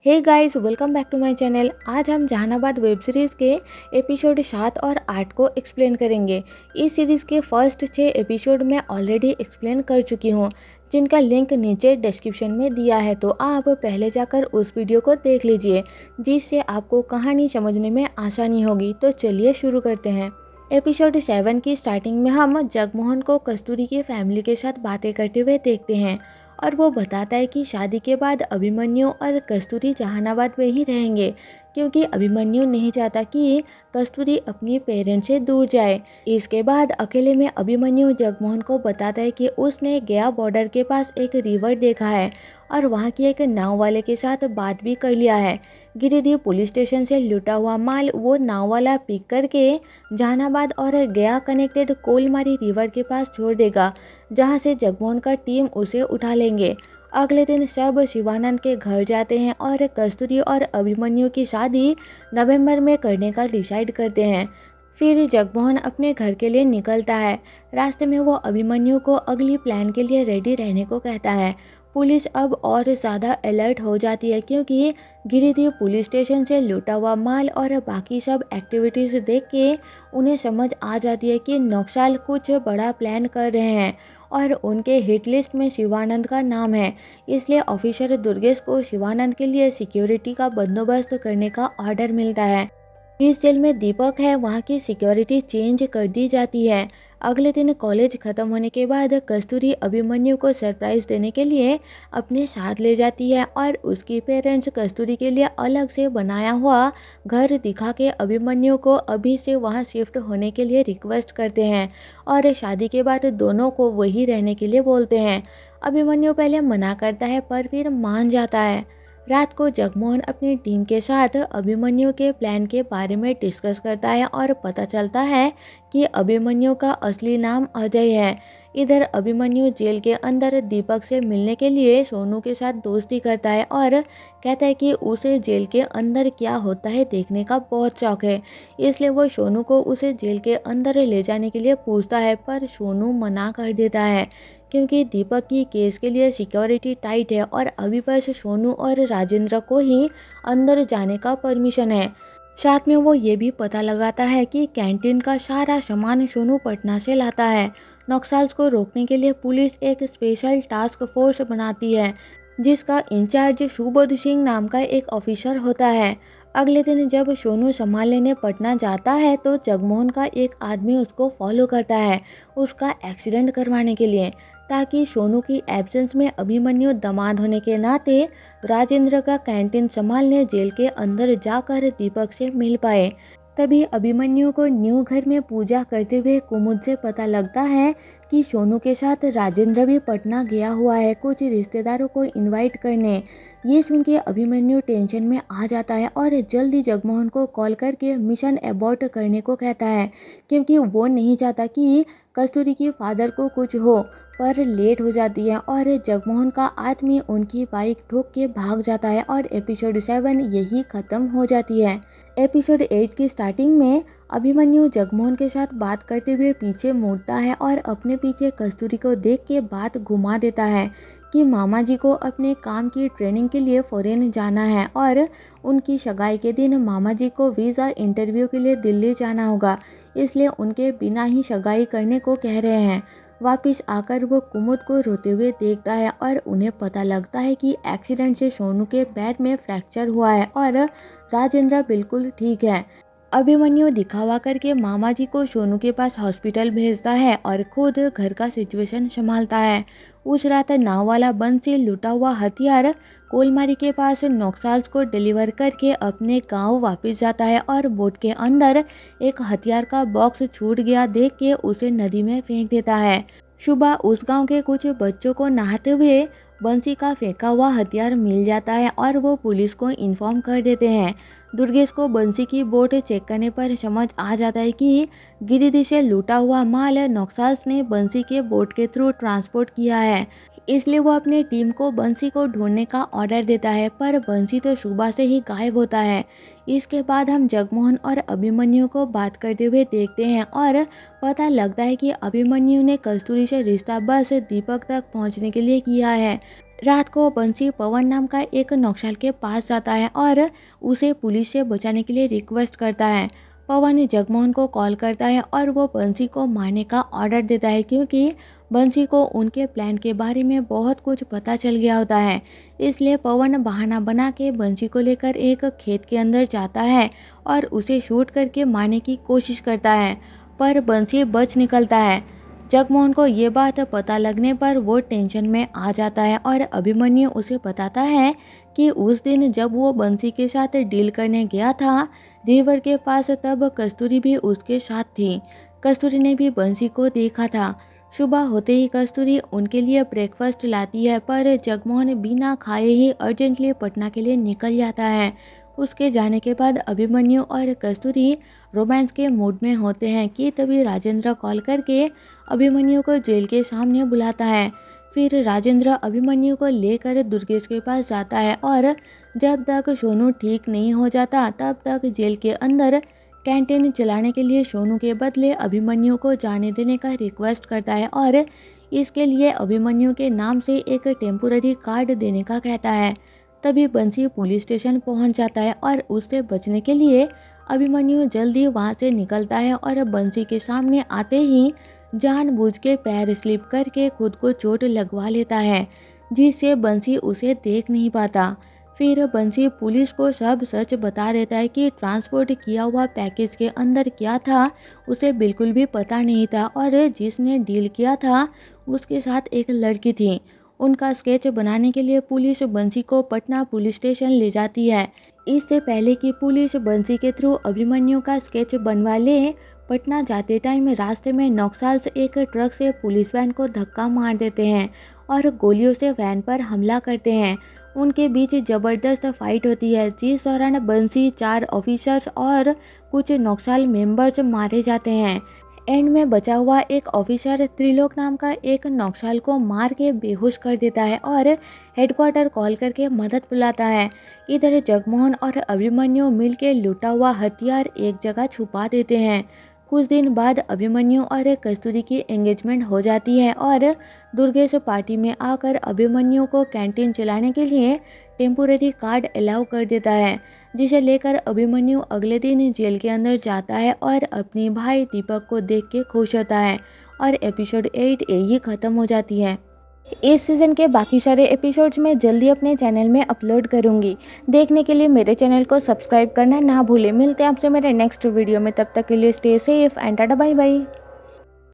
Hey guys, welcome back to my channel. आज हम Jahanabad web series के एपिसोड 7 और 8 को एक्सप्लेन करेंगे। इस सीरीज़ के फर्स्ट 6 एपिसोड मैं ऑलरेडी एक्सप्लेन कर चुकी हूँ, जिनका लिंक नीचे डिस्क्रिप्शन में दिया है, तो आप पहले जाकर उस वीडियो को देख लीजिए, जिससे आपको कहानी समझने में आसानी होगी। तो चलिए शुरू करते हैं। एपिसोड 7 की स्टार्टिंग में हम जगमोहन को कस्तूरी की फैमिली के साथ बातें करते हुए देखते हैं और वो बताता है कि शादी के बाद अभिमन्यु और कस्तूरी जहानाबाद में ही रहेंगे, क्योंकि अभिमन्यु नहीं चाहता कि कस्तूरी अपनी पेरेंट्स से दूर जाए। इसके बाद अकेले में अभिमन्यु जगमोहन को बताता है कि उसने गया बॉर्डर के पास एक रिवर देखा है और वहाँ की एक नाव वाले के साथ बात भी कर लिया है। गिरिडीह पुलिस स्टेशन से लूटा हुआ माल वो नाव वाला पिक करके जहानाबाद और गया कनेक्टेड कोलमारी रिवर के पास छोड़ देगा, जहां से जगमोहन का टीम उसे उठा लेंगे। अगले दिन सब शिवानंद के घर जाते हैं और कस्तूरी और अभिमन्यु की शादी नवंबर में करने का डिसाइड करते हैं। फिर जगमोहन अपने घर के लिए निकलता है। रास्ते में वो अभिमन्यु को अगली प्लान के लिए रेडी रहने को कहता है। पुलिस अब और ज़्यादा अलर्ट हो जाती है, क्योंकि गिरिडीह पुलिस स्टेशन से लूटा हुआ माल और बाकी सब एक्टिविटीज़ देख के उन्हें समझ आ जाती है कि नक्सल कुछ बड़ा प्लान कर रहे हैं और उनके हिट लिस्ट में शिवानंद का नाम है। इसलिए ऑफिसर दुर्गेश को शिवानंद के लिए सिक्योरिटी का बंदोबस्त करने का ऑर्डर मिलता है। जिस जेल में दीपक है, वहाँ की सिक्योरिटी चेंज कर दी जाती है। अगले दिन कॉलेज खत्म होने के बाद कस्तूरी अभिमन्यु को सरप्राइज देने के लिए अपने साथ ले जाती है और उसकी पेरेंट्स कस्तूरी के लिए अलग से बनाया हुआ घर दिखा के अभिमन्यु को अभी से वहां शिफ्ट होने के लिए रिक्वेस्ट करते हैं और शादी के बाद दोनों को वही रहने के लिए बोलते हैं। अभिमन्यु पहले मना करता है, पर फिर मान जाता है। रात को जगमोहन अपनी टीम के साथ अभिमन्यु के प्लान के बारे में डिस्कस करता है और पता चलता है कि अभिमन्यु का असली नाम अजय है। इधर अभिमन्यु जेल के अंदर दीपक से मिलने के लिए सोनू के साथ दोस्ती करता है और कहता है कि उसे जेल के अंदर क्या होता है देखने का बहुत शौक है। इसलिए वो सोनू को उसे जेल के अंदर ले जाने के लिए पूछता है, पर सोनू मना कर देता है, क्योंकि दीपक की केस के लिए सिक्योरिटी टाइट है और अभी बस सोनू और राजेंद्र को ही अंदर जाने का परमिशन है। साथ में वो ये भी पता लगाता है कि कैंटीन का सारा सामान सोनू पटना से लाता है। नक्सल्स को रोकने के लिए पुलिस एक स्पेशल टास्क फोर्स बनाती है, जिसका इंचार्ज सुबोध सिंह नाम का एक ऑफिसर होता है। अगले दिन जब सोनू सामान लेने पटना जाता है, तो जगमोहन का एक आदमी उसको फॉलो करता है उसका एक्सीडेंट करवाने के लिए, ताकि सोनू की एब्सेंस में अभिमन्यु दामाद होने के नाते राजेंद्र का कैंटीन संभालने जेल के अंदर जाकर दीपक से मिल पाए। तभी अभिमन्यु को न्यू घर में पूजा करते हुए कुमुद से पता लगता है कि सोनू के साथ राजेंद्र भी पटना गया हुआ है कुछ रिश्तेदारों को इनवाइट करने। ये सुन के अभिमन्यु टेंशन में आ जाता है और जल्दी जगमोहन को कॉल करके मिशन अबॉर्ट करने को कहता है, क्योंकि वो नहीं चाहता कि कस्तूरी की फादर को कुछ हो। पर लेट हो जाती है और जगमोहन का आदमी उनकी बाइक ठोक के भाग जाता है और एपिसोड 7 यही खत्म हो जाती है। एपिसोड 8 की स्टार्टिंग में अभिमन्यु जगमोहन के साथ बात करते हुए पीछे मुड़ता है और अपने पीछे कस्तूरी को देख के बात घुमा देता है कि मामा जी को अपने काम की ट्रेनिंग के लिए फॉरेन जाना है और उनकी सगाई के दिन मामा जी को वीज़ा इंटरव्यू के लिए दिल्ली जाना होगा, इसलिए उनके बिना ही सगाई करने को कह रहे हैं। वापिस आकर वो कुमुद को रोते हुए देखता है और उन्हें पता लगता है कि एक्सीडेंट से सोनू के पैर में फ्रैक्चर हुआ है और राजेंद्र बिल्कुल ठीक है। अभिमन्यु दिखावा करके मामा जी को सोनू के पास हॉस्पिटल भेजता है और खुद घर का सिचुएशन संभालता है। उस रात नाव वाला बंसी लूटा हुआ हथियार कोलमारी के पास नक्सल्स को डिलीवर करके अपने गांव वापस जाता है और बोट के अंदर एक हथियार का बॉक्स छूट गया देख के उसे नदी में फेंक देता है। सुबह उस गांव के कुछ बच्चों को नहाते हुए बंसी का फेंका हुआ हथियार मिल जाता है और वो पुलिस को इन्फॉर्म कर देते हैं। दुर्गेश को बंसी की बोट चेक करने पर समझ आ जाता है कि गिरिडीह से लूटा हुआ माल नक्सल्स ने बंसी के बोट के थ्रू ट्रांसपोर्ट किया है, इसलिए वो अपनी टीम को बंसी को ढूंढने का ऑर्डर देता है, पर बंसी तो सुबह से ही गायब होता है। इसके बाद हम जगमोहन और अभिमन्यु को बात करते हुए देखते हैं और पता लगता है कि अभिमन्यु ने कस्तूरी से रिश्ता बस दीपक तक पहुंचने के लिए किया है। रात को बंसी पवन नाम का एक नक्सल के पास जाता है और उसे पुलिस से बचाने के लिए रिक्वेस्ट करता है। पवन जगमोहन को कॉल करता है और वो बंसी को मारने का ऑर्डर देता है, क्योंकि बंसी को उनके प्लान के बारे में बहुत कुछ पता चल गया होता है। इसलिए पवन बहाना बना के बंसी को लेकर एक खेत के अंदर जाता है और उसे शूट करके मारने की कोशिश करता है, पर बंसी बच निकलता है। जगमोहन को ये बात पता लगने पर वो टेंशन में आ जाता है और अभिमन्यु उसे बताता है कि उस दिन जब वो बंसी के साथ डील करने गया था रिवर के पास, तब कस्तूरी भी उसके साथ थी। कस्तूरी ने भी बंसी को देखा था। सुबह होते ही कस्तूरी उनके लिए ब्रेकफास्ट लाती है, पर जगमोहन बिना खाए ही अर्जेंटली पटना के लिए निकल जाता है। उसके जाने के बाद अभिमन्यु और कस्तूरी रोमांस के मूड में होते हैं कि तभी राजेंद्र कॉल करके अभिमन्यु को जेल के सामने बुलाता है। फिर राजेंद्र अभिमन्यु को लेकर दुर्गेश के पास जाता है और जब तक सोनू ठीक नहीं हो जाता तब तक जेल के अंदर कैंटीन चलाने के लिए सोनू के बदले अभिमन्यु को जाने देने का रिक्वेस्ट करता है और इसके लिए अभिमन्यु के नाम से एक टेम्पोररी कार्ड देने का कहता है। तभी बंसी पुलिस स्टेशन पहुंच जाता है और उससे बचने के लिए अभिमन्यु जल्दी वहां से निकलता है और बंसी के सामने आते ही जानबूझ के पैर स्लिप करके खुद को चोट लगवा लेता है, जिससे बंसी उसे देख नहीं पाता। फिर बंसी पुलिस को सब सच बता देता है कि ट्रांसपोर्ट किया हुआ पैकेज के अंदर क्या था उसे बिल्कुल भी पता नहीं था और जिसने डील किया था उसके साथ एक लड़की थी। उनका स्केच बनाने के लिए पुलिस बंसी को पटना पुलिस स्टेशन ले जाती है। इससे पहले कि पुलिस बंसी के थ्रू अभिमन्यु का स्केच बनवा ले, पटना जाते टाइम रास्ते में नक्सल्स एक ट्रक से पुलिस वैन को धक्का मार देते हैं और गोलियों से वैन पर हमला करते हैं। उनके बीच जबरदस्त फाइट होती है, जिस दौरान बंसी, 4 ऑफिसर्स और कुछ नक्सल मेंबर्स मारे जाते हैं। एंड में बचा हुआ एक ऑफिसर त्रिलोक नाम का एक नक्सल को मार के बेहोश कर देता है और हेडक्वार्टर कॉल करके मदद बुलाता है। इधर जगमोहन और अभिमन्यु मिलके लूटा हुआ हथियार एक जगह छुपा देते हैं। कुछ दिन बाद अभिमन्यु और कस्तूरी की एंगेजमेंट हो जाती है और दुर्गेश पार्टी में आकर अभिमन्यु को कैंटीन चलाने के लिए टेम्पोररी कार्ड अलाउ कर देता है, जिसे लेकर अभिमन्यु अगले दिन जेल के अंदर जाता है और अपनी भाई दीपक को देख के खुश होता है और एपिसोड 8 यही ख़त्म हो जाती है। इस सीज़न के बाकी सारे एपिसोड्स मैं जल्दी अपने चैनल में अपलोड करूंगी। देखने के लिए मेरे चैनल को सब्सक्राइब करना ना भूलें। मिलते हैं आपसे मेरे नेक्स्ट वीडियो में, तब तक के लिए stay safe and tata bye bye.